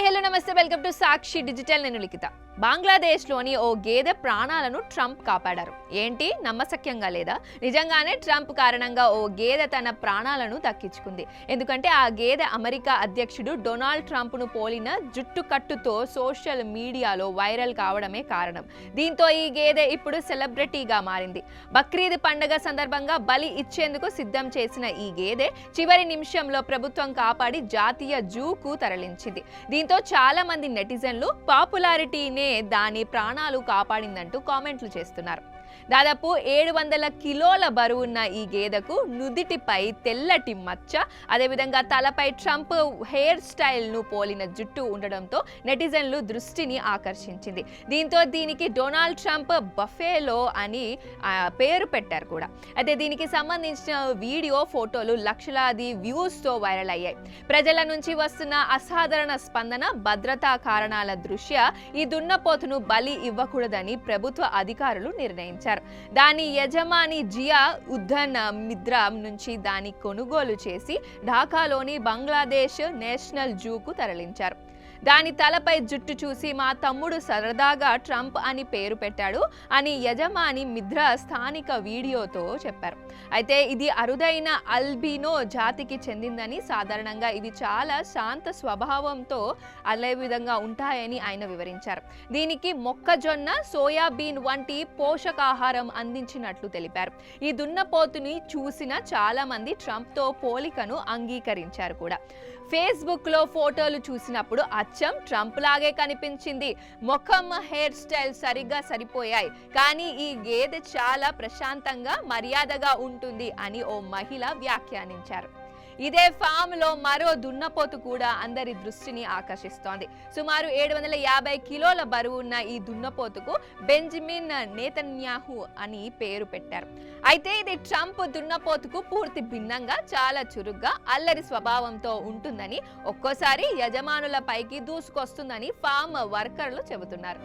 Hi hello నమస్తే welcome to Sakshi digital. నేను లిఖిత. బంగ్లాదేశ్లోని ఓ గేదె ప్రాణాలను ట్రంప్ కాపాడారు. ఏంటి నమ్మశక్యంగా లేదా? నిజంగానే ట్రంప్ కారణంగా ఓ గేదె తన ప్రాణాలను దక్కించుకుంది. ఎందుకంటే ఆ గేదె అమెరికా అధ్యక్షుడు డొనాల్డ్ ట్రంప్ను పోలిన జుట్టు కట్టుతో సోషల్ మీడియాలో వైరల్ కావడమే కారణం. దీంతో ఈ గేదె ఇప్పుడు సెలబ్రిటీగా మారింది. బక్రీద్ పండుగ సందర్భంగా బలి ఇచ్చేందుకు సిద్ధం చేసిన ఈ గేదె చివరి నిమిషంలో ప్రభుత్వం కాపాడి జాతీయ జూకు తరలించింది. దీంతో చాలా మంది నెటిజన్లు పాపులారిటీనే దాని ప్రాణాలు కాపాడిందంటూ కామెంట్లు చేస్తున్నారు. దాదాపు 700 కిలోల బరువున్న ఈ గేదెకు నుదిటిపై తెల్లటి మచ్చ, అదేవిధంగా తలపై ట్రంప్ హెయిర్ స్టైల్ను పోలిన జుట్టు ఉండడంతో నెటిజన్లు దృష్టిని ఆకర్షించింది. దీంతో దీనికి డొనాల్డ్ ట్రంప్ బఫేలో అని పేరు పెట్టారు కూడా. అయితే దీనికి సంబంధించిన వీడియో, ఫోటోలు లక్షలాది వ్యూస్తో వైరల్ అయ్యాయి. ప్రజల నుంచి వస్తున్న అసాధారణ స్పందన, భద్రతా కారణాల దృష్ట్యా ఈ దున్నపోతును బలి ఇవ్వకూడదని ప్రభుత్వ అధికారులు నిర్ణయించారు. దాని యజమాని జియా ఉద్దన్ మిద్రా నుంచి దాన్ని కొనుగోలు చేసి ఢాకాలోని బంగ్లాదేశ్ నేషనల్ జూకు తరలించారు. దాని తలపై జుట్టు చూసి మా తమ్ముడు సరదాగా ట్రంప్ అని పేరు పెట్టాడు అని యజమాని మిద్రా స్థానిక వీడియోతో చెప్పారు. అయితే ఇది అరుదైన అల్బినో జాతికి చెందిందని, సాధారణంగా ఇవి చాలా శాంత స్వభావంతో అదే విధంగా ఉంటాయని ఆయన వివరించారు. దీనికి మొక్కజొన్న, సోయాబీన్ వంటి పోషకాహారం అందించినట్లు తెలిపారు. ఈ దున్నపోతుని చూసిన చాలా మంది ట్రంప్తో పోలికను అంగీకరించారు కూడా. ఫేస్బుక్లో ఫోటోలు చూసినప్పుడు అచ్చం ట్రంప్ లాగే కనిపించింది. ముఖం, హెయిర్ స్టైల్ సరిగ్గా సరిపోయాయి. కానీ ఈ గేదె చాలా ప్రశాంతంగా, మర్యాదగా ఉంటుంది అని ఓ మహిళ వ్యాఖ్యానించారు. ఇదే ఫామ్ లో మరో దున్నపోతు కూడా అందరి దృష్టిని ఆకర్షిస్తోంది. సుమారు 750 కిలోల బరువు ఉన్న ఈ దున్నపోతుకు బెంజమిన్ నేతన్యాహు అని పేరు పెట్టారు. అయితే ఇది ట్రంప్ దున్నపోతుకు పూర్తి భిన్నంగా చాలా చురుగ్గా, అల్లరి స్వభావంతో ఉంటుందని, ఒక్కోసారి యజమానుల పైకి దూసుకొస్తుందని ఫామ్ వర్కర్లు చెబుతున్నారు.